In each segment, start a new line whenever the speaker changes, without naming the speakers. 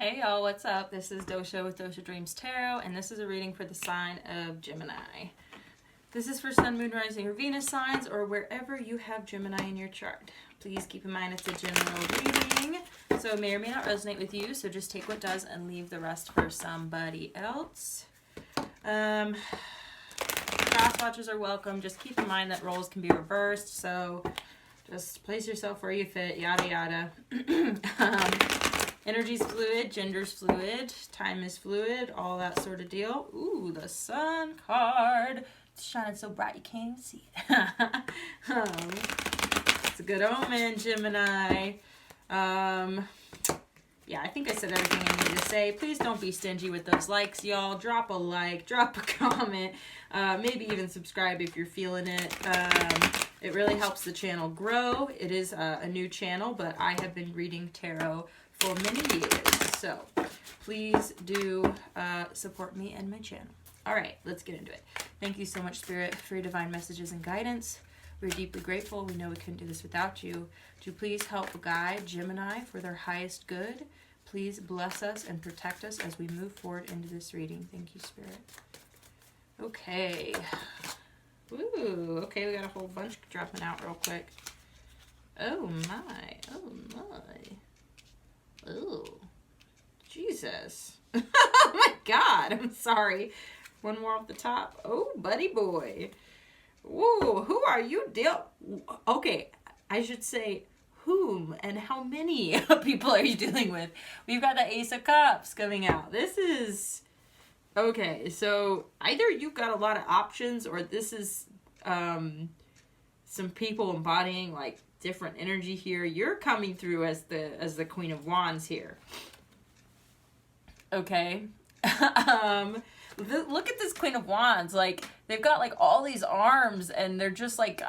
Hey y'all, what's up? This is Dosha with DoshaDreamsTarot, and this is a reading for the sign of Gemini. This is for Sun, Moon, Rising, or Venus signs, or wherever you have Gemini in your chart. Please keep in mind it's a general reading, so it may or may not resonate with you, so just take what does and leave the rest for somebody else. Cross watchers are welcome. Just keep in mind that roles can be reversed, so just place yourself where you fit, yada yada. Energy's fluid, gender's fluid, time is fluid, all that sort of deal. Ooh, the Sun card. It's shining so bright you can't even see it. It's a good omen, Gemini. Yeah, I think I said everything I need to say. Please don't be stingy with those likes, y'all. Drop a like, drop a comment, maybe even subscribe if you're feeling it. It really helps the channel grow. It is a new channel, but I have been reading tarot for many years, so please do support me and my channel. All right, let's get into it. Thank you so much, Spirit, for your divine messages and guidance. We're deeply grateful. We know we couldn't do this without you. Do please help guide Gemini for their highest good. Please bless us and protect us as we move forward into this reading. Thank you, Spirit. Okay. Ooh, okay, we got a whole bunch dropping out real quick. Oh my, oh my. Oh, Jesus. Oh my God, I'm sorry. One more off the top. Oh, buddy boy. Whoa, who are you Okay, I should say whom and how many people are you dealing with? We've got the Ace of Cups coming out. This is... Okay, so either you've got a lot of options or this is some people embodying like different energy here. You're coming through as the Queen of Wands here. Okay. Look at this Queen of Wands. Like, they've got like all these arms and they're just like,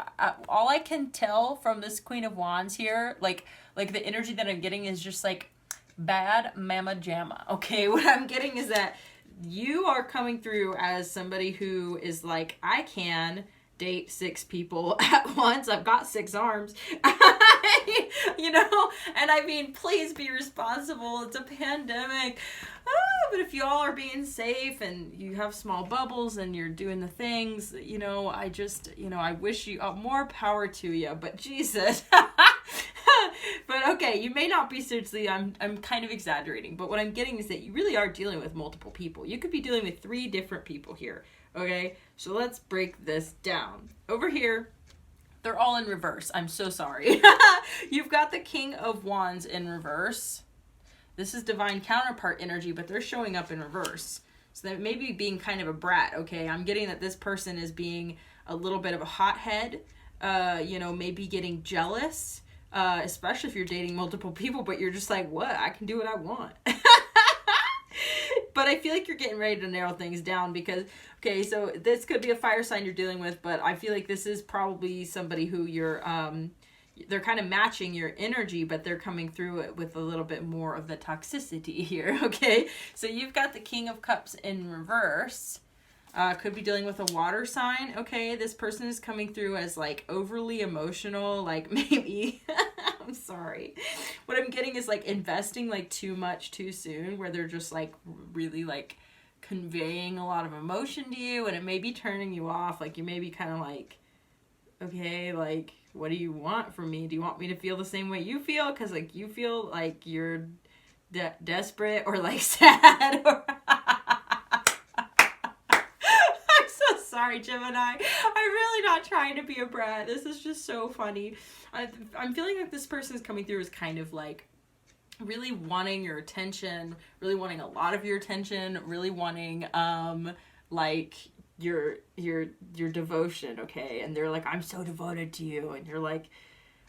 all I can tell from this Queen of Wands here, like the energy that I'm getting is just like bad mama jamma. Okay, what I'm getting is that you are coming through as somebody who is like, I can date 6 people at once. I've got 6 arms. You know, and I mean, please be responsible. It's a pandemic. But if you all are being safe and you have small bubbles and you're doing the things, you know, I just, you know, I wish you more power to you, but Jesus. But okay, you may not be, seriously, I'm kind of exaggerating, but what I'm getting is that you really are dealing with multiple people. You could be dealing with 3 different people here, okay? So let's break this down. Over here, they're all in reverse. I'm so sorry. You've got the King of Wands in reverse. This is divine counterpart energy, but they're showing up in reverse. So they may be being kind of a brat, okay? I'm getting that this person is being a little bit of a hothead, you know, maybe getting jealous, especially if you're dating multiple people, but you're just like, what? I can do what I want. But I feel like you're getting ready to narrow things down because, okay, so this could be a fire sign you're dealing with, but I feel like this is probably somebody who you're, they're kind of matching your energy, but they're coming through it with a little bit more of the toxicity here, okay? So you've got the King of Cups in reverse. Could be dealing with a water sign. Okay, this person is coming through as like overly emotional, like maybe, I'm sorry. What I'm getting is like investing like too much too soon, where they're just like really like conveying a lot of emotion to you and it may be turning you off. Like you may be kind of like, okay, like what do you want from me? Do you want me to feel the same way you feel? Because like you feel like you're desperate or like sad or... Sorry, Gemini. I'm really not trying to be a brat. This is just so funny. I'm feeling like this person is coming through as kind of like really wanting your attention, really wanting a lot of your attention, really wanting like your devotion, okay? And they're like, I'm so devoted to you, and you're like,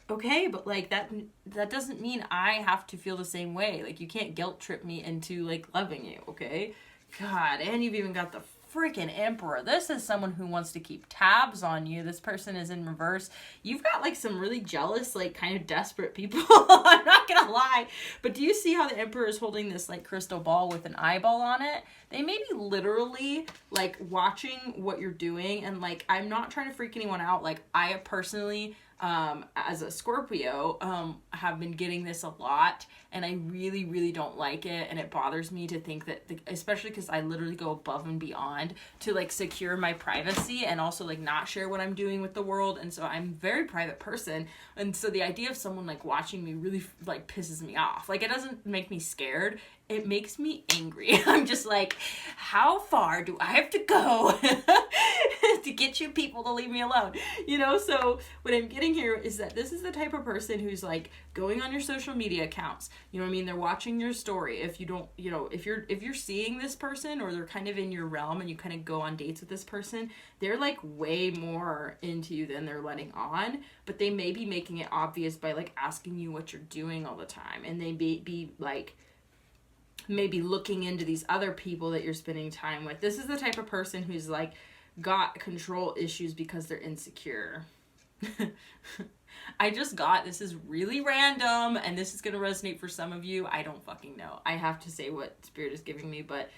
okay, but like that doesn't mean I have to feel the same way. Like you can't guilt trip me into like loving you, okay? God, and you've even got the freaking Emperor. This is someone who wants to keep tabs on you. This person is in reverse. You've got like some really jealous, like kind of desperate people. I'm not gonna lie. But do you see how the Emperor is holding this like crystal ball with an eyeball on it? They may be literally like watching what you're doing, and like I'm not trying to freak anyone out. Like I personally as a Scorpio, have been getting this a lot, and I really, really don't like it, and it bothers me to think that, especially because I literally go above and beyond to like secure my privacy and also like not share what I'm doing with the world, and so I'm a very private person, and so the idea of someone like watching me really like pisses me off. Like, it doesn't make me scared, it makes me angry. I'm just like, how far do I have to go to get you people to leave me alone? You know, so what I'm getting here is that this is the type of person who's like going on your social media accounts. You know what I mean? They're watching your story. If you don't, you know, if you're seeing this person, or they're kind of in your realm and you kind of go on dates with this person, they're like way more into you than they're letting on, but they may be making it obvious by like asking you what you're doing all the time. And they may be like, maybe looking into these other people that you're spending time with. This is the type of person who's like got control issues because they're insecure. I just got, this is really random, and this is going to resonate for some of you. I don't fucking know. I have to say what Spirit is giving me, but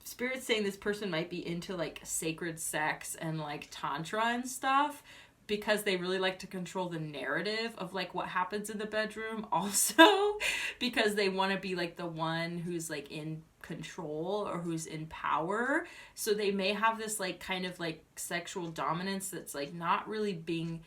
Spirit's saying this person might be into like sacred sex and like tantra and stuff, because they really like to control the narrative of like what happens in the bedroom. Also because they want to be like the one who's like in control or who's in power. So they may have this like kind of like sexual dominance that's like not really being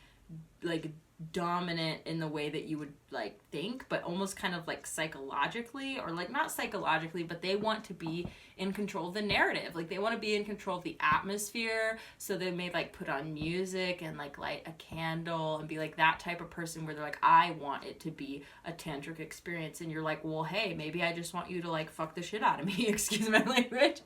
like dominant in the way that you would like think, but almost kind of like psychologically, or like not psychologically, but they want to be in control of the narrative. Like they want to be in control of the atmosphere, so they may like put on music and like light a candle and be like that type of person where they're like, I want it to be a tantric experience, and you're like, well, hey, maybe I just want you to like fuck the shit out of me, excuse my language.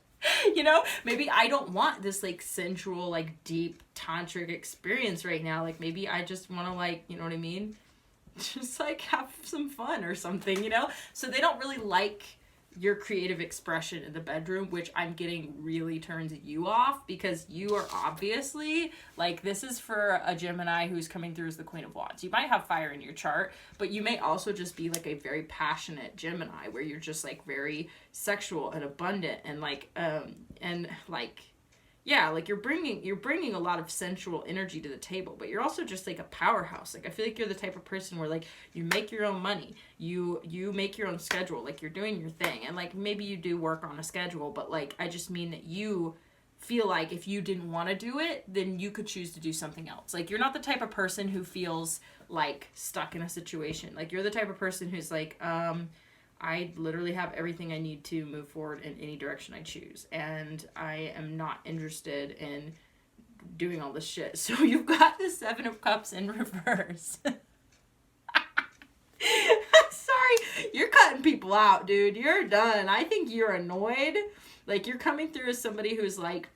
You know, maybe I don't want this like sensual, like deep tantric experience right now. Like maybe I just want to like, you know what I mean? Just like have some fun or something, you know? So they don't really like your creative expression in the bedroom, which I'm getting really turns you off, because you are obviously like, this is for a Gemini who's coming through as the Queen of Wands. You might have fire in your chart, but you may also just be like a very passionate Gemini where you're just like very sexual and abundant and like yeah, like you're bringing a lot of sensual energy to the table, but you're also just like a powerhouse. Like I feel like you're the type of person where like you make your own money, you make your own schedule, like you're doing your thing, and like maybe you do work on a schedule, but like I just mean that you feel like if you didn't want to do it, then you could choose to do something else. Like you're not the type of person who feels like stuck in a situation. Like you're the type of person who's like, I literally have everything I need to move forward in any direction I choose, and I am not interested in doing all this shit. So you've got the Seven of Cups in reverse. Sorry, you're cutting people out, dude. You're done. I think you're annoyed. Like you're coming through as somebody who's like,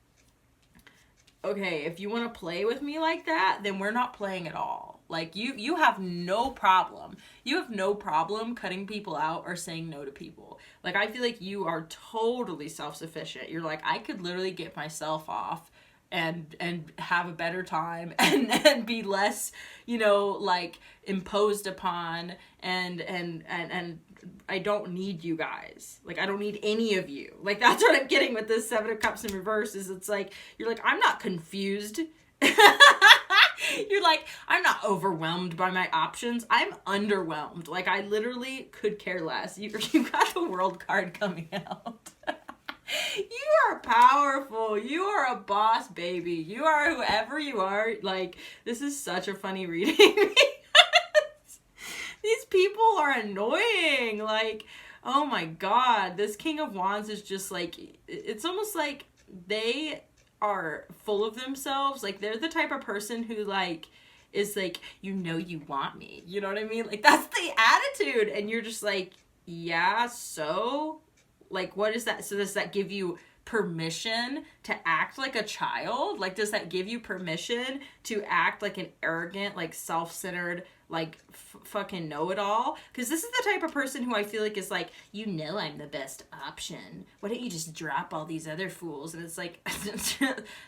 okay, if you want to play with me like that, then we're not playing at all. Like you have no problem. You have no problem cutting people out or saying no to people. Like I feel like you are totally self-sufficient. You're like, I could literally get myself off and have a better time and be less, you know, like imposed upon, and I don't need you guys. Like I don't need any of you. Like that's what I'm getting with this Seven of Cups in reverse, is it's like you're like, I'm not confused. You're like, I'm not overwhelmed by my options. I'm underwhelmed. Like I literally could care less. You got the World card coming out. You are powerful. You are a boss, baby. You are whoever you are. Like, this is such a funny reading. These people are annoying. Like, oh my God. This King of Wands is just like, it's almost like they are full of themselves. Like, they're the type of person who, like, is like, you know you want me. You know what I mean? Like, that's the attitude. And you're just like, yeah, so... Like, what is that? So does that give you permission to act like a child? Like, does that give you permission to act like an arrogant, like self-centered, like fucking know-it-all? Because this is the type of person who I feel like is like, you know I'm the best option. Why don't you just drop all these other fools? And it's like,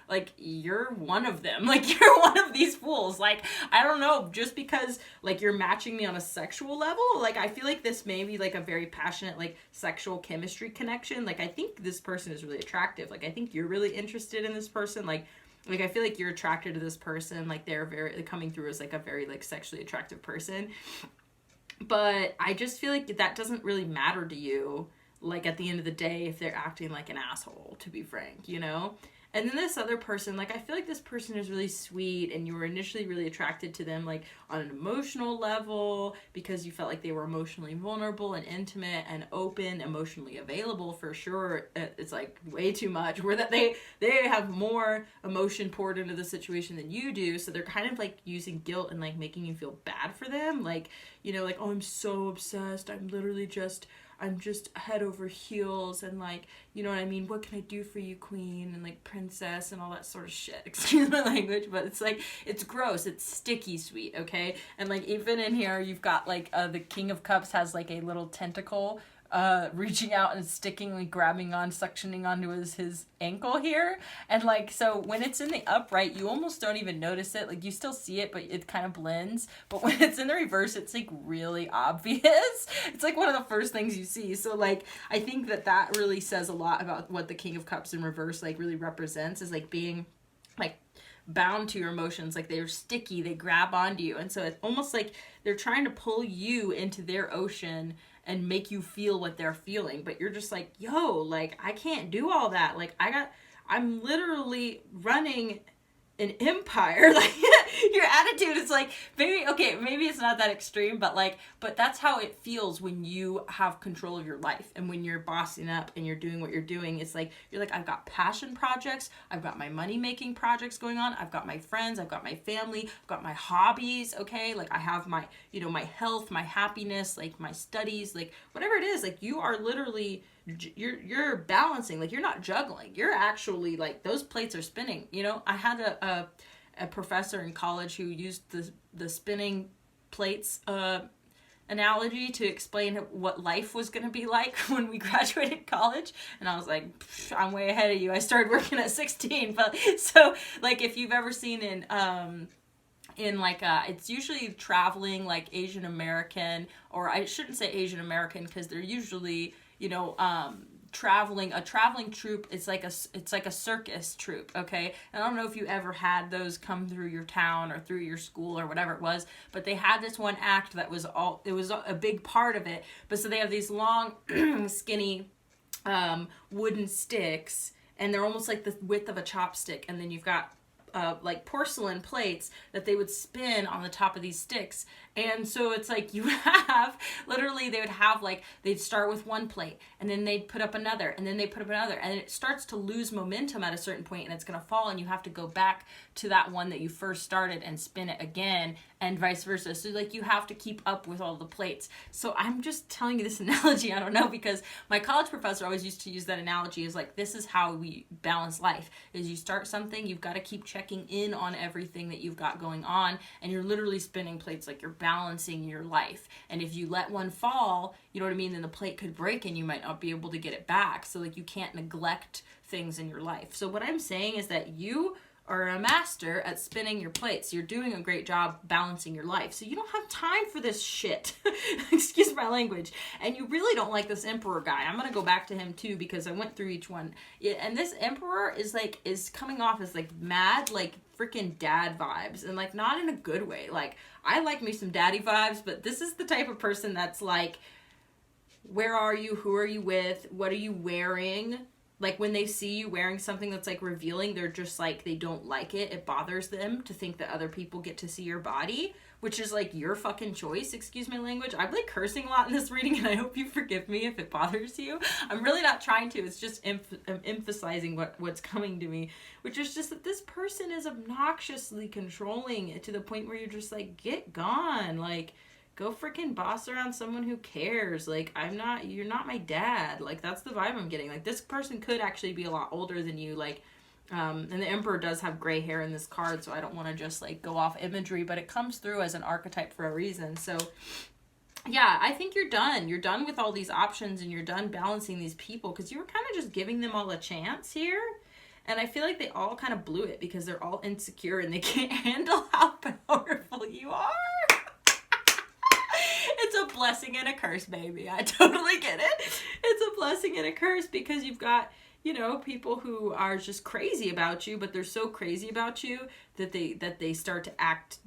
like, you're one of them. Like, you're one of these fools. Like, I don't know, just because, like, you're matching me on a sexual level, like, I feel like this may be, like, a very passionate, like, sexual chemistry connection. Like, I think this person is really attractive. Like, I think you're really interested in this person. Like, Like, I feel like you're attracted to this person, like they're coming through as like a very like sexually attractive person. But I just feel like that doesn't really matter to you, like at the end of the day, if they're acting like an asshole, to be frank, you know? And then this other person, like, I feel like this person is really sweet and you were initially really attracted to them, like, on an emotional level because you felt like they were emotionally vulnerable and intimate and open, emotionally available for sure. It's, like, way too much. Where that they have more emotion poured into the situation than you do, so they're kind of, like, using guilt and, like, making you feel bad for them. Like, you know, like, oh, I'm so obsessed. I'm just head over heels and like, you know what I mean? What can I do for you, queen? And like princess and all that sort of shit. Excuse my language, but it's like, it's gross. It's sticky sweet, okay? And like even in here, you've got like the King of Cups has like a little tentacle reaching out and sticking, like grabbing on, suctioning onto his ankle here. And like, so when it's in the upright, you almost don't even notice it. Like you still see it, but it kind of blends. But when it's in the reverse, it's like really obvious. It's like one of the first things you see. So like, I think that really says a lot about what the King of Cups in reverse like really represents, is like being like bound to your emotions. Like they're sticky, they grab onto you. And so it's almost like they're trying to pull you into their ocean and make you feel what they're feeling, but you're just like, yo, like, I can't do all that. Like, I'm literally running an empire. Like, your attitude is like, maybe it's not that extreme, but that's how it feels when you have control of your life and when you're bossing up and you're doing what you're doing. It's like, you're like, I've got passion projects, I've got my money-making projects going on, I've got my friends, I've got my family, I've got my hobbies, okay? Like, I have my, you know, my health, my happiness, like, my studies, like, whatever it is, like, you are literally, you're balancing, like, you're not juggling, you're actually, like, those plates are spinning, you know? I had a professor in college who used the spinning plates analogy to explain what life was going to be like when we graduated college, and I was like, I'm way ahead of you. I started working at 16. But so like, if you've ever seen in like it's usually traveling, like Asian American, or I shouldn't say Asian American because they're usually, you know, a traveling troupe. It's like a circus troupe, okay? And I don't know if you ever had those come through your town or through your school or whatever it was, but they had this one act that was a big part of it. But so they have these long skinny wooden sticks, and they're almost like the width of a chopstick, and then you've got like porcelain plates that they would spin on the top of these sticks. And so it's like, you have literally, they would have like, they'd start with one plate and then they'd put up another and then they put up another, and it starts to lose momentum at a certain point and it's going to fall, and you have to go back to that one that you first started and spin it again, and vice versa. So like, you have to keep up with all the plates. So I'm just telling you this analogy, I don't know, because my college professor always used to use that analogy, is like, this is how we balance life, is you start something, you've got to keep checking in on everything that you've got going on, and you're literally spinning plates, like you're balancing your life. And if you let one fall, you know what I mean, then the plate could break and you might not be able to get it back. So like, you can't neglect things in your life. So what I'm saying is that you are a master at spinning your plates. You're doing a great job balancing your life. So you don't have time for this shit. Excuse my language. And you really don't like this emperor guy. I'm going to go back to him too, because I went through each one. And this emperor is coming off as like mad, like freaking dad vibes, and like not in a good way. Like, I like me some daddy vibes, but this is the type of person that's like, where are you? Who are you with? What are you wearing? Like, when they see you wearing something that's like revealing, they're just like, they don't like it. It bothers them to think that other people get to see your body, which is like your fucking choice. Excuse my language. I'm like cursing a lot in this reading, and I hope you forgive me if it bothers you. I'm really not trying to. It's just I'm emphasizing what's coming to me, which is just that this person is obnoxiously controlling to the point where you're just like, get gone. Like, go freaking boss around someone who cares. Like, you're not my dad. Like, that's the vibe I'm getting. Like, this person could actually be a lot older than you. Like, and the Emperor does have gray hair in this card, so I don't want to just, like, go off imagery, but it comes through as an archetype for a reason. So, yeah, I think you're done. You're done with all these options, and you're done balancing these people, because you were kind of just giving them all a chance here. And I feel like they all kind of blew it because they're all insecure and they can't handle how powerful you are. It's a blessing and a curse, baby. I totally get it. It's a blessing and a curse, because you've got you know, people who are just crazy about you, but they're so crazy about you that they start to act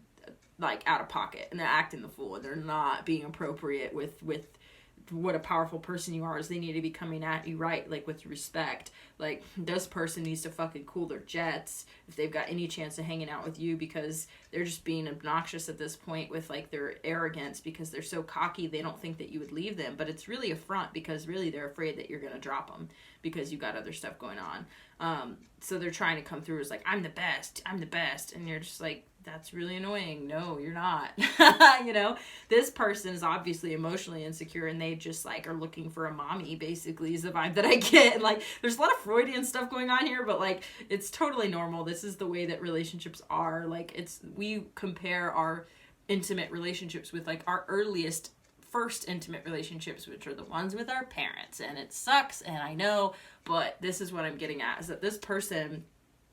like out of pocket, and they're acting the fool, and they're not being appropriate with what a powerful person you are. Is they need to be coming at you right, like with respect. Like, this person needs to fucking cool their jets if they've got any chance of hanging out with you, because they're just being obnoxious at this point with like their arrogance, because they're so cocky they don't think that you would leave them, but it's really a front, because really they're afraid that you're gonna drop them because you got other stuff going on. So they're trying to come through as like, I'm the best, and you're just like, that's really annoying. No, you're not. You know, this person is obviously emotionally insecure, and they just like are looking for a mommy, basically, is the vibe that I get. And like, there's a lot of Freudian stuff going on here, but like, it's totally normal. This is the way that relationships are. Like, we compare our intimate relationships with like our first intimate relationships, which are the ones with our parents. And it sucks, and I know, but this is what I'm getting at, is that this person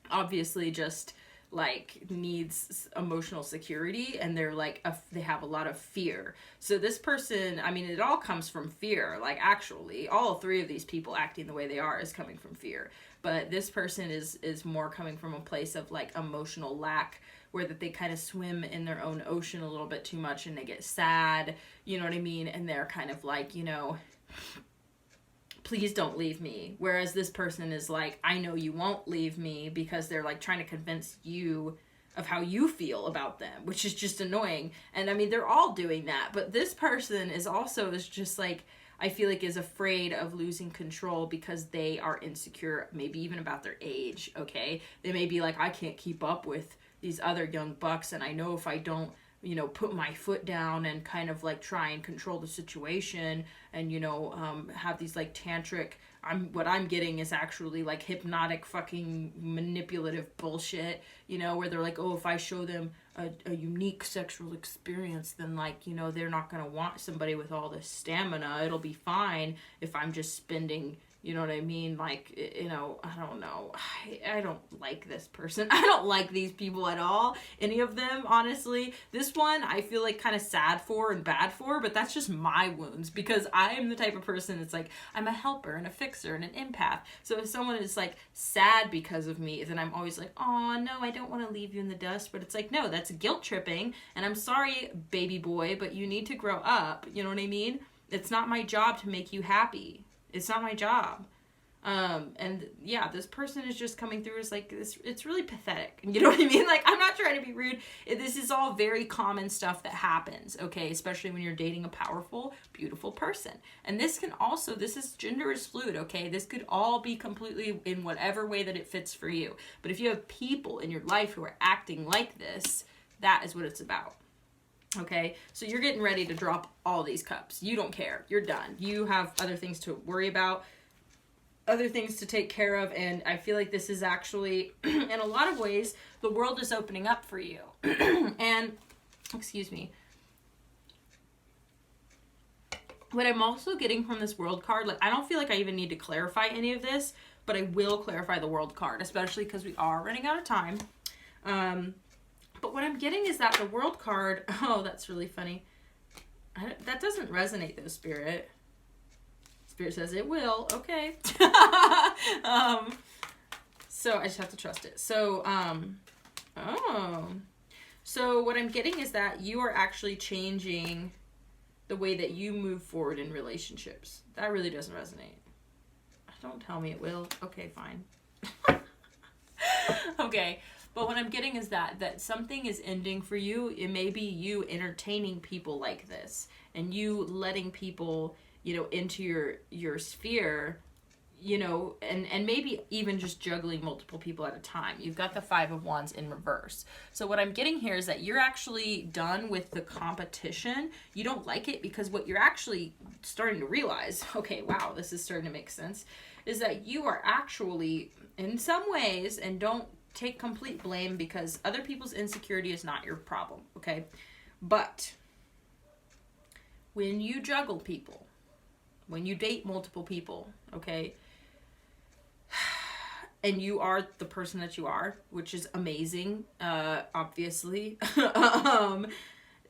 obviously just like needs emotional security, and they're like they have a lot of fear. So this person, I mean, it all comes from fear. Like, actually all three of these people acting the way they are is coming from fear, but this person is more coming from a place of like emotional lack, where that they kind of swim in their own ocean a little bit too much, and they get sad, you know what I mean, and they're kind of like, you know, please don't leave me. Whereas this person is like, I know you won't leave me, because they're like trying to convince you of how you feel about them, which is just annoying. And I mean, they're all doing that, but this person is just like, I feel like is afraid of losing control because they are insecure, maybe even about their age, okay? They may be like, I can't keep up with these other young bucks, and I know if I don't, you know, put my foot down and kind of like try and control the situation, and, you know, have these like tantric, what I'm getting is actually like hypnotic fucking manipulative bullshit, you know, where they're like, oh, if I show them a unique sexual experience, then like, you know, they're not gonna want somebody with all this stamina. It'll be fine if I'm just spending, you know what I mean? Like, you know, I don't know. I don't like this person. I don't like these people at all. Any of them, honestly. This one, I feel like kind of sad for and bad for, but that's just my wounds, because I am the type of person that's like, I'm a helper and a fixer and an empath. So if someone is like sad because of me, then I'm always like, oh no, I don't want to leave you in the dust. But it's like, no, that's guilt tripping. And I'm sorry, baby boy, but you need to grow up. You know what I mean? It's not my job to make you happy. It's not my job. And yeah, this person is just coming through as like this. It's really pathetic. You know what I mean? Like, I'm not trying to be rude. This is all very common stuff that happens, okay? Especially when you're dating a powerful, beautiful person. And this can also, gender is fluid, okay? This could all be completely in whatever way that it fits for you. But if you have people in your life who are acting like this, that is what it's about. Okay, so you're getting ready to drop all these cups. You don't care. You're done. You have other things to worry about, other things to take care of, and I feel like this is actually, in a lot of ways, the world is opening up for you. And, excuse me. What I'm also getting from this world card, like, I don't feel like I even need to clarify any of this, but I will clarify the world card, especially because we are running out of time. But what I'm getting is that the world card, oh, that's really funny. That doesn't resonate though, Spirit. Spirit says it will. Okay. So I just have to trust it. So, so what I'm getting is that you are actually changing the way that you move forward in relationships. That really doesn't resonate. Don't tell me it will. Okay, fine. Okay. But what I'm getting is that something is ending for you. It may be you entertaining people like this, and you letting people, you know, into your sphere, you know, and maybe even just juggling multiple people at a time. You've got the 5 of Wands in reverse. So what I'm getting here is that you're actually done with the competition. You don't like it, because what you're actually starting to realize, okay, wow, this is starting to make sense, is that you are actually, in some ways, and don't take complete blame, because other people's insecurity is not your problem, okay? But when you juggle people, when you date multiple people, okay, and you are the person that you are, which is amazing, obviously,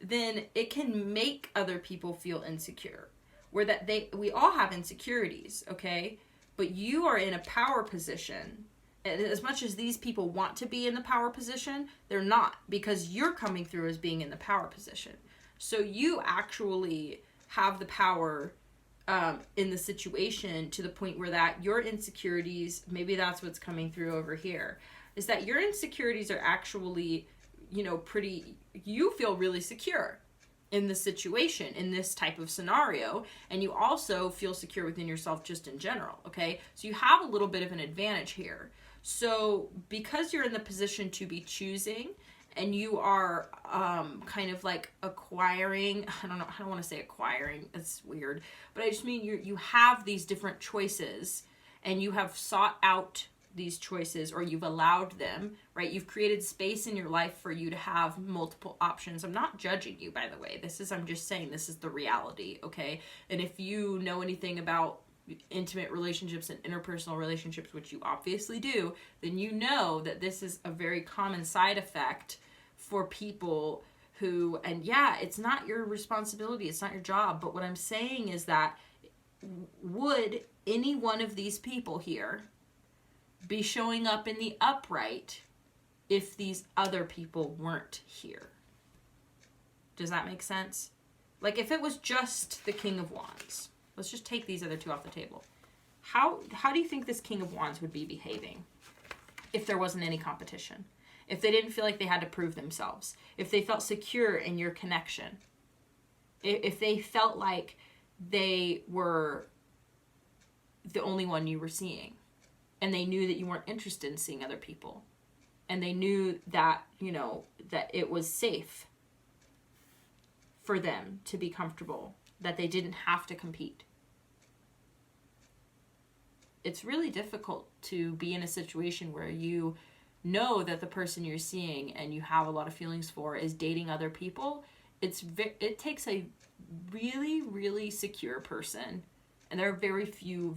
then it can make other people feel insecure. We all have insecurities, okay? but you are in a power position. And as much as these people want to be in the power position, they're not, because you're coming through as being in the power position. So you actually have the power in the situation, to the point where that your insecurities, maybe that's what's coming through over here, is that your insecurities are actually, you know, you feel really secure in the situation, in this type of scenario, and you also feel secure within yourself just in general, okay? So you have a little bit of an advantage here. So because you're in the position to be choosing, and you are kind of like acquiring, I don't want to say acquiring, it's weird, but I just mean you have these different choices, and you have sought out these choices, or you've allowed them, right? You've created space in your life for you to have multiple options. I'm not judging you, by the way. I'm just saying this is the reality, okay? And if you know anything about intimate relationships and interpersonal relationships, which you obviously do, then you know that this is a very common side effect for people who, and yeah, it's not your responsibility, it's not your job, but what I'm saying is that, would any one of these people here be showing up in the upright if these other people weren't here? Does that make sense? Like, if it was just the King of Wands, let's just take these other two off the table. How do you think this King of Wands would be behaving if there wasn't any competition? If they didn't feel like they had to prove themselves? If they felt secure in your connection? If they felt like they were the only one you were seeing, and they knew that you weren't interested in seeing other people, and they knew that, you know, that it was safe for them to be comfortable, that they didn't have to compete. It's really difficult to be in a situation where you know that the person you're seeing and you have a lot of feelings for is dating other people. It takes a really, really secure person, and there are very few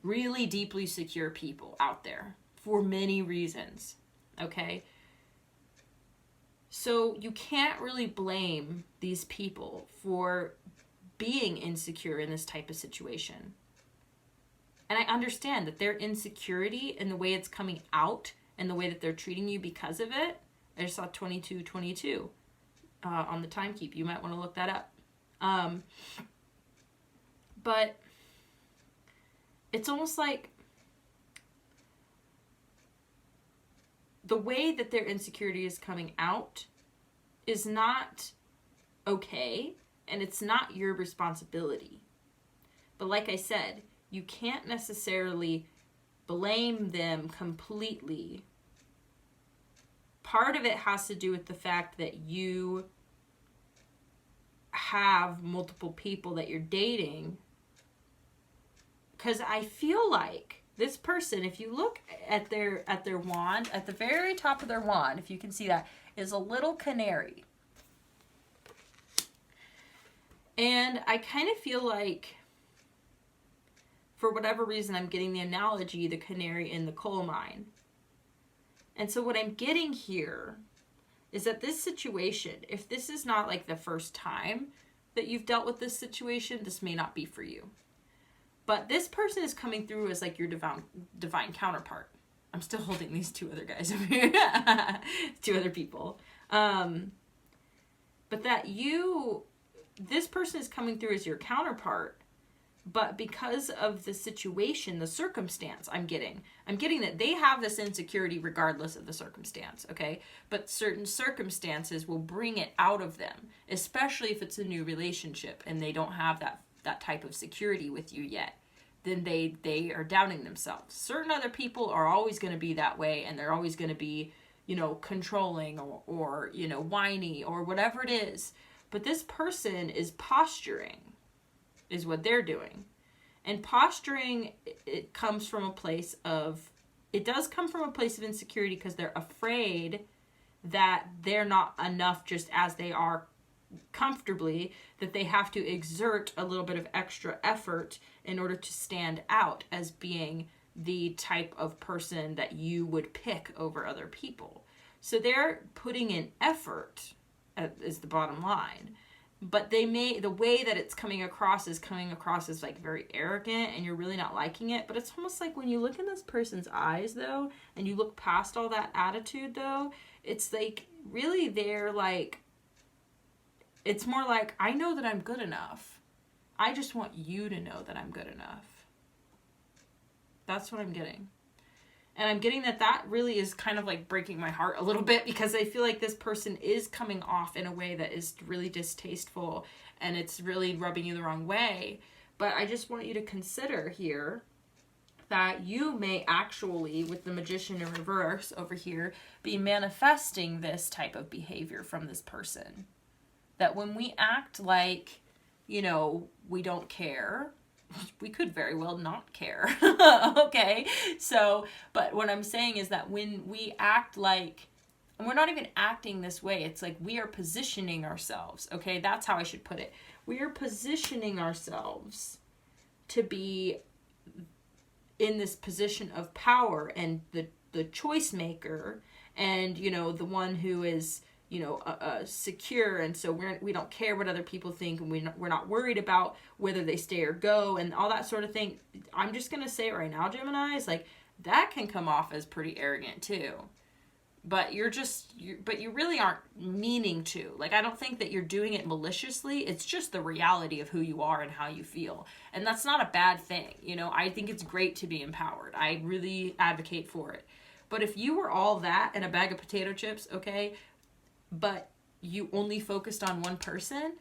really deeply secure people out there for many reasons, okay? So you can't really blame these people for being insecure in this type of situation. And I understand that their insecurity and the way it's coming out and the way that they're treating you because of it. I just saw 2222 on the timekeep. You might want to look that up. But it's almost like the way that their insecurity is coming out is not okay, and it's not your responsibility. But like I said, you can't necessarily blame them completely. Part of it has to do with the fact that you have multiple people that you're dating. Because I feel like this person, if you look at their wand, at the very top of their wand, if you can see that, is a little canary. And I kind of feel like, for whatever reason, I'm getting the analogy, the canary in the coal mine. And so what I'm getting here is that this situation, if this is not like the first time that you've dealt with this situation, this may not be for you. But this person is coming through as like your divine counterpart. I'm still holding these two other guys over here. Two other people. But that this person is coming through as your counterpart. But because of the situation, the circumstance, I'm getting that they have this insecurity regardless of the circumstance, okay? But certain circumstances will bring it out of them, especially if it's a new relationship and they don't have that type of security with you yet. Then they are doubting themselves. Certain other people are always going to be that way, and they're always going to be, controlling or whiny or whatever it is. But this person is posturing, is what they're doing. And posturing, it does come from a place of insecurity because they're afraid that they're not enough just as they are comfortably, that they have to exert a little bit of extra effort in order to stand out as being the type of person that you would pick over other people. So they're putting in effort, is the bottom line. but the way that it's coming across is as like very arrogant, and you're really not liking it. But it's almost like when you look in this person's eyes though, and you look past all that attitude though, it's like really they're like, it's more like, I know that I'm good enough. I just want you to know that I'm good enough. That's what I'm getting. And I'm getting that really is kind of like breaking my heart a little bit, because I feel like this person is coming off in a way that is really distasteful, and it's really rubbing you the wrong way. But I just want you to consider here that you may actually, with the Magician in reverse over here, be manifesting this type of behavior from this person. That when we act like, you know, we don't care, we could very well not care. Okay, so, but what I'm saying is that when we act like, and we're not even acting this way, it's like we are positioning ourselves. Okay, that's how I should put it. We are positioning ourselves to be in this position of power, and the choice maker, and, you know, the one who is, you know, secure, and so we don't care what other people think, and we're not worried about whether they stay or go, and all that sort of thing. I'm just gonna say it right now, Gemini, is like that can come off as pretty arrogant too, but you really aren't meaning to. Like, I don't think that you're doing it maliciously. It's just the reality of who you are and how you feel, and that's not a bad thing. You know, I think it's great to be empowered. I really advocate for it. But if you were all that and a bag of potato chips, okay, but you only focused on one person,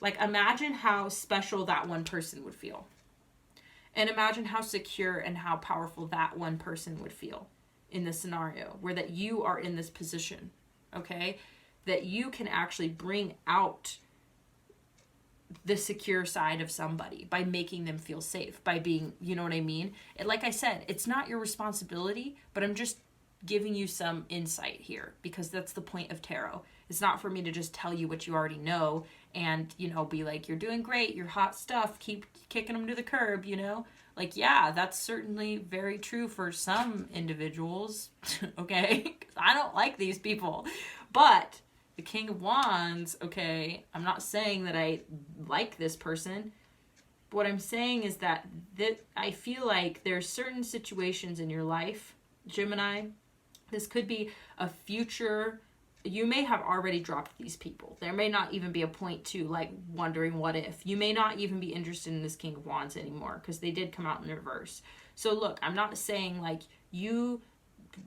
like, imagine how special that one person would feel. And imagine how secure and how powerful that one person would feel in this scenario, where that you are in this position, okay? That you can actually bring out the secure side of somebody by making them feel safe, by being, you know what I mean? And like I said, it's not your responsibility, but I'm just giving you some insight here, because that's the point of tarot. It's not for me to just tell you what you already know and, you know, be like, you're doing great, you're hot stuff, keep kicking them to the curb, you know? Like, yeah, that's certainly very true for some individuals, okay? 'Cause I don't like these people. But the King of Wands, okay, I'm not saying that I like this person. What I'm saying is that I feel like there's certain situations in your life, Gemini. This could be a future. You may have already dropped these people. There may not even be a point to, like, wondering what if. You may not even be interested in this King of Wands anymore, because they did come out in reverse. So look, I'm not saying like you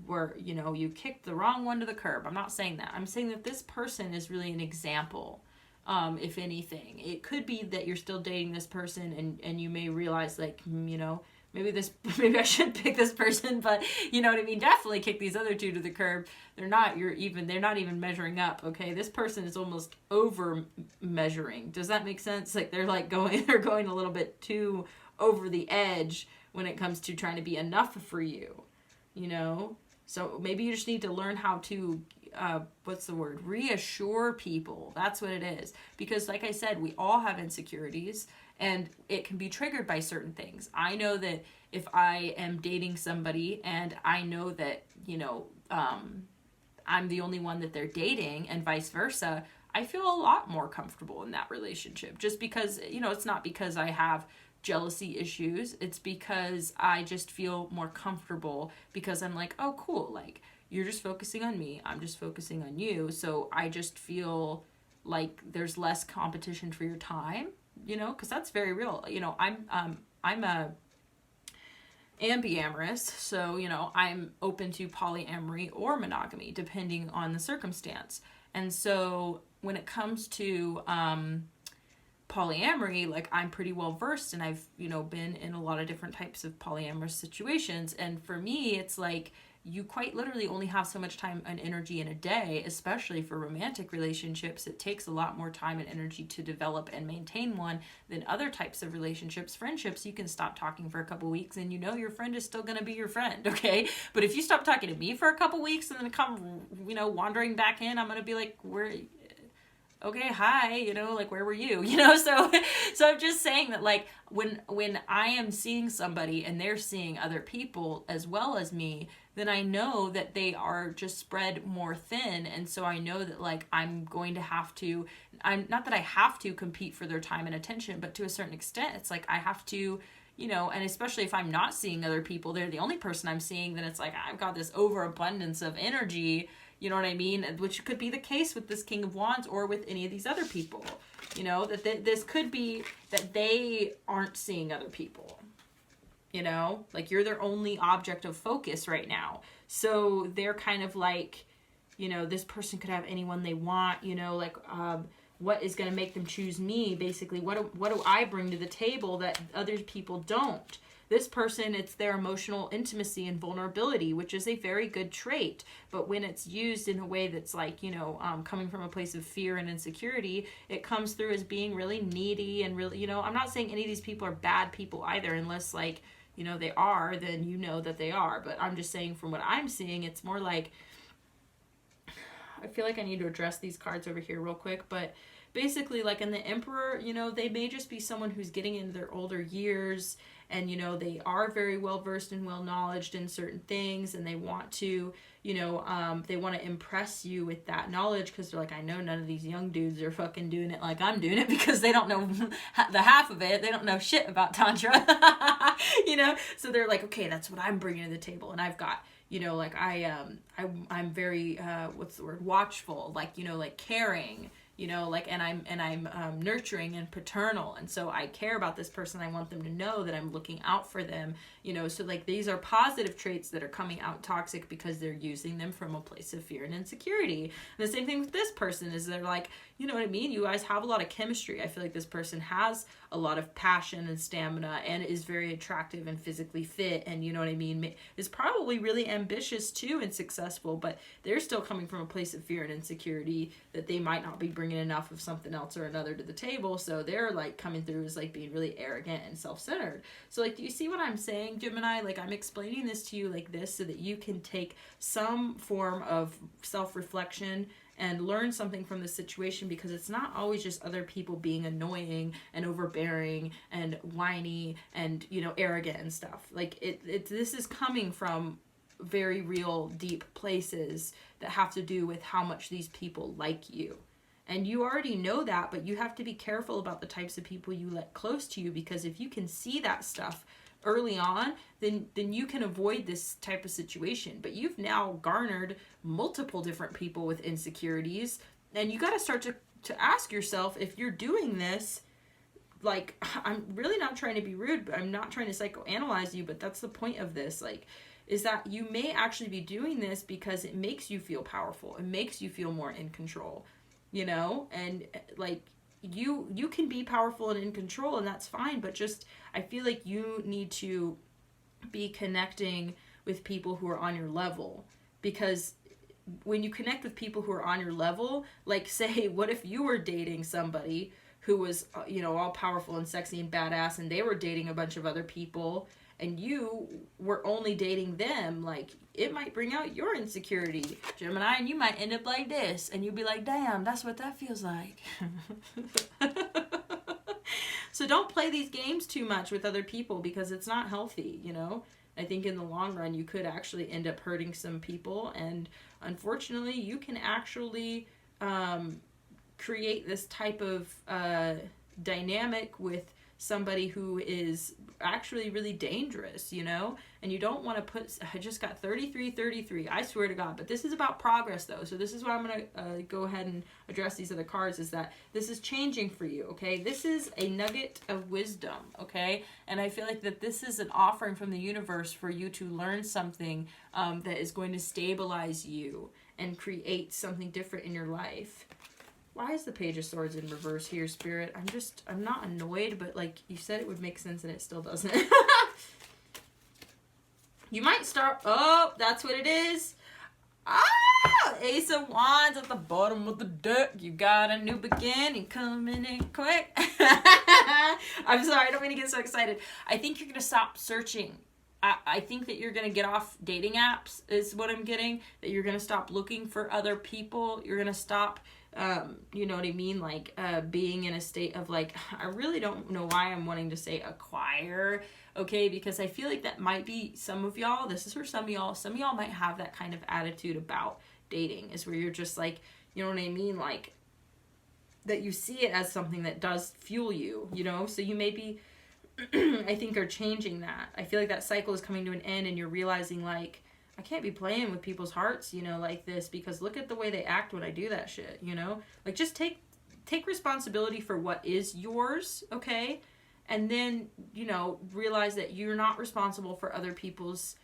were, you know, you kicked the wrong one to the curb. I'm not saying that. I'm saying that this person is really an example. If anything, it could be that you're still dating this person, and you may realize, like, you know, maybe I should pick this person, but you know what I mean? Definitely kick these other two to the curb. They're not even measuring up, okay? This person is almost over measuring. Does that make sense? Like, they're going a little bit too over the edge when it comes to trying to be enough for you, you know? So maybe you just need to learn how to, reassure people. That's what it is. Because like I said, we all have insecurities, and it can be triggered by certain things. I know that if I am dating somebody and I know that, you know, I'm the only one that they're dating, and vice versa, I feel a lot more comfortable in that relationship. Just because, you know, it's not because I have jealousy issues. It's because I just feel more comfortable, because I'm like, oh, cool. Like, you're just focusing on me. I'm just focusing on you. So I just feel like there's less competition for your time. You know, because that's very real. You know, I'm a ambiamorous, so, you know, I'm open to polyamory or monogamy depending on the circumstance. And so when it comes to polyamory, like, I'm pretty well versed, and I've, you know, been in a lot of different types of polyamorous situations. And for me, it's like, you quite literally only have so much time and energy in a day, especially for romantic relationships. It takes a lot more time and energy to develop and maintain one than other types of relationships. Friendships, you can stop talking for a couple weeks and, you know, your friend is still going to be your friend, okay? But if you stop talking to me for a couple weeks and then come, you know, wandering back in, I'm going to be like, okay, hi, you know, like, where were you? You know, so I'm just saying that, like, when I am seeing somebody and they're seeing other people as well as me, then I know that they are just spread more thin. And so I know that like I'm going to have to, I'm not that I have to compete for their time and attention, but to a certain extent, it's like I have to, you know, and especially if I'm not seeing other people, they're the only person I'm seeing, then it's like I've got this overabundance of energy, you know what I mean? Which could be the case with this King of Wands or with any of these other people, you know, that this could be that they aren't seeing other people, you know, like you're their only object of focus right now. So they're kind of like, you know, this person could have anyone they want, you know, like, what is going to make them choose me? Basically, what do I bring to the table that other people don't? This person, it's their emotional intimacy and vulnerability, which is a very good trait. But when it's used in a way that's like, you know, coming from a place of fear and insecurity, it comes through as being really needy and really, you know, I'm not saying any of these people are bad people either, unless like, you know, they are, then you know that they are. But I'm just saying from what I'm seeing, it's more like, I feel like I need to address these cards over here real quick, but basically like in the Emperor, you know, they may just be someone who's getting into their older years and, you know, they are very well versed and well knowledged in certain things, and they want to, you know, they want to impress you with that knowledge because they're like, I know none of these young dudes are fucking doing it like I'm doing it, because they don't know the half of it. They don't know shit about Tantra, you know? So they're like, okay, that's what I'm bringing to the table. And I've got, you know, like I'm very, what's the word? Watchful, like, you know, like caring, you know, like, and I'm nurturing and paternal. And so I care about this person. I want them to know that I'm looking out for them, you know, so like these are positive traits that are coming out toxic because they're using them from a place of fear and insecurity. And the same thing with this person is they're like, you know what I mean? You guys have a lot of chemistry. I feel like this person has a lot of passion and stamina and is very attractive and physically fit. And you know what I mean? Is probably really ambitious too and successful, but they're still coming from a place of fear and insecurity that they might not be bringing enough of something else or another to the table. So they're like coming through as like being really arrogant and self-centered. So like, do you see what I'm saying, Gemini? Like I'm explaining this to you like this so that you can take some form of self-reflection and learn something from the situation, because it's not always just other people being annoying and overbearing and whiny and, you know, arrogant and stuff. Like this is coming from very real deep places that have to do with how much these people like you. And you already know that, but you have to be careful about the types of people you let close to you, because if you can see that stuff early on, then you can avoid this type of situation. But you've now garnered multiple different people with insecurities, and you got to start to ask yourself, if you're doing this, like, I'm really not trying to be rude, but I'm not trying to psychoanalyze you, but that's the point of this, like, is that you may actually be doing this because it makes you feel powerful. It makes you feel more in control, you know? And like, you can be powerful and in control, and that's fine, but just I feel like you need to be connecting with people who are on your level, because when you connect with people who are on your level, like say, what if you were dating somebody who was, you know, all powerful and sexy and badass, and they were dating a bunch of other people and you were only dating them? Like, it might bring out your insecurity, Gemini, and you might end up like this, and you'll be like, damn, that's what that feels like. So don't play these games too much with other people, because it's not healthy, you know? I think in the long run, you could actually end up hurting some people, and unfortunately, you can actually create this type of dynamic with somebody who is actually really dangerous, you know? And you don't want to put, I just got 33, I swear to God, but this is about progress though. So this is why I'm going to go ahead and address these other cards, is that this is changing for you, okay? This is a nugget of wisdom, okay? And I feel like that this is an offering from the universe for you to learn something that is going to stabilize you and create something different in your life. Why is the Page of Swords in reverse here, Spirit? I'm not annoyed, but like you said it would make sense and it still doesn't. You might start, oh, that's what it is. Ah, Ace of Wands at the bottom of the deck. You got a new beginning coming in quick. I'm sorry, I don't mean to get so excited. I think you're going to stop searching. I think that you're going to get off dating apps is what I'm getting. That you're going to stop looking for other people. You're going to stop you know what I mean? Like, being in a state of like, I really don't know why I'm wanting to say acquire, okay? Because I feel like that might be some of y'all. This is for some of y'all. Some of y'all might have that kind of attitude about dating, is where you're just like, you know what I mean? Like, that you see it as something that does fuel you, you know? So you maybe, I think, are changing that. I feel like that cycle is coming to an end, and you're realizing like, I can't be playing with people's hearts, you know, like this, because look at the way they act when I do that shit, you know? Like, just take responsibility for what is yours, okay? And then, you know, realize that you're not responsible for other people's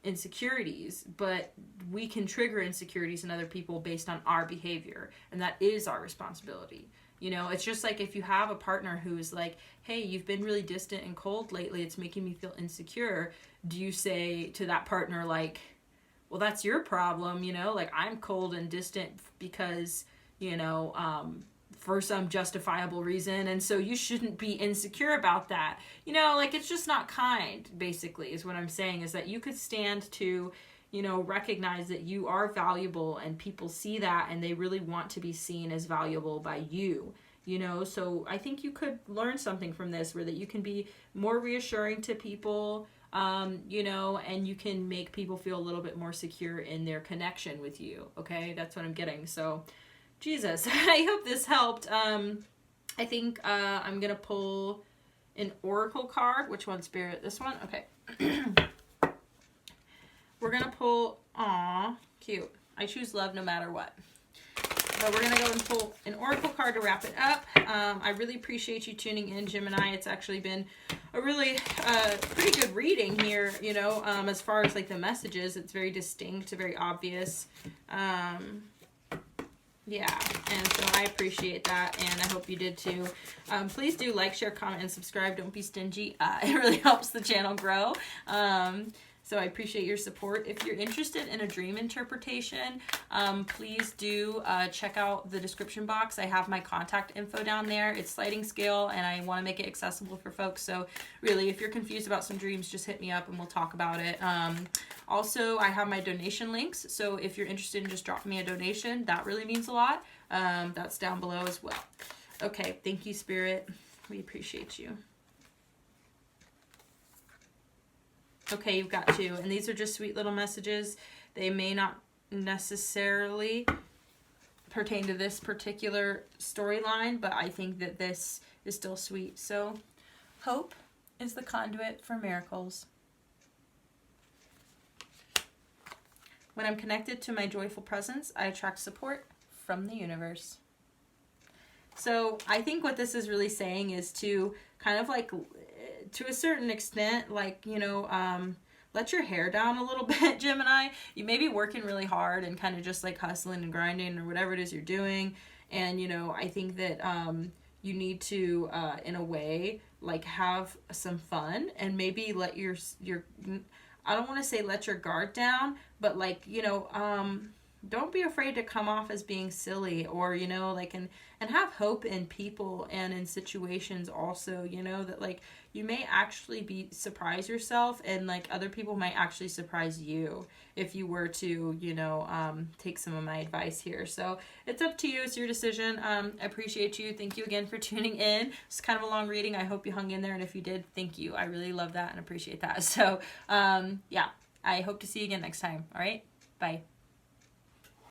insecurities, but we can trigger insecurities in other people based on our behavior, and that is our responsibility. You know, it's just like if you have a partner who's like, hey, you've been really distant and cold lately, it's making me feel insecure. Do you say to that partner, like, well, that's your problem, you know, like, I'm cold and distant because, you know, for some justifiable reason, and so you shouldn't be insecure about that. You know, like, it's just not kind, basically, is what I'm saying, is that you could stand to, you know, recognize that you are valuable, and people see that, and they really want to be seen as valuable by you, you know? So I think you could learn something from this, where that you can be more reassuring to people, you know, and you can make people feel a little bit more secure in their connection with you, okay? That's what I'm getting. So, Jesus, I hope this helped. I think I'm going to pull an oracle card. Which one, Spirit? This one? Okay. We're going to pull, aw, cute. I choose love no matter what. But we're going to go and pull an oracle card to wrap it up. I really appreciate you tuning in, Gemini. It's actually been a really pretty good reading here, you know, as far as like the messages. It's very distinct, very obvious. Yeah, and so I appreciate that, and I hope you did too. Please do like, share, comment, and subscribe. Don't be stingy. It really helps the channel grow. So I appreciate your support. If you're interested in a dream interpretation, please do check out the description box. I have my contact info down there. It's sliding scale, and I want to make it accessible for folks. So really, if you're confused about some dreams, just hit me up and we'll talk about it. Also, I have my donation links. So if you're interested in just dropping me a donation, that really means a lot. That's down below as well. Okay, thank you, Spirit. We appreciate you. Okay, you've got two, and these are just sweet little messages. They may not necessarily pertain to this particular storyline, but I think that this is still sweet. So, hope is the conduit for miracles. When I'm connected to my joyful presence, I attract support from the universe. So, I think what this is really saying is to kind of like, to a certain extent, like, you know, let your hair down a little bit, Gemini. You may be working really hard and kind of just like hustling and grinding or whatever it is you're doing. And, you know, I think that you need to, in a way, like have some fun and maybe let your I don't want to say let your guard down, but like, you know, don't be afraid to come off as being silly, or, you know, like, and have hope in people and in situations also, you know, that like you may actually surprise yourself, and like other people might actually surprise you if you were to, you know, take some of my advice here. So it's up to you. It's your decision. I appreciate you. Thank you again for tuning in. It's kind of a long reading. I hope you hung in there. And if you did, thank you. I really love that and appreciate that. So, yeah, I hope to see you again next time. All right. Bye.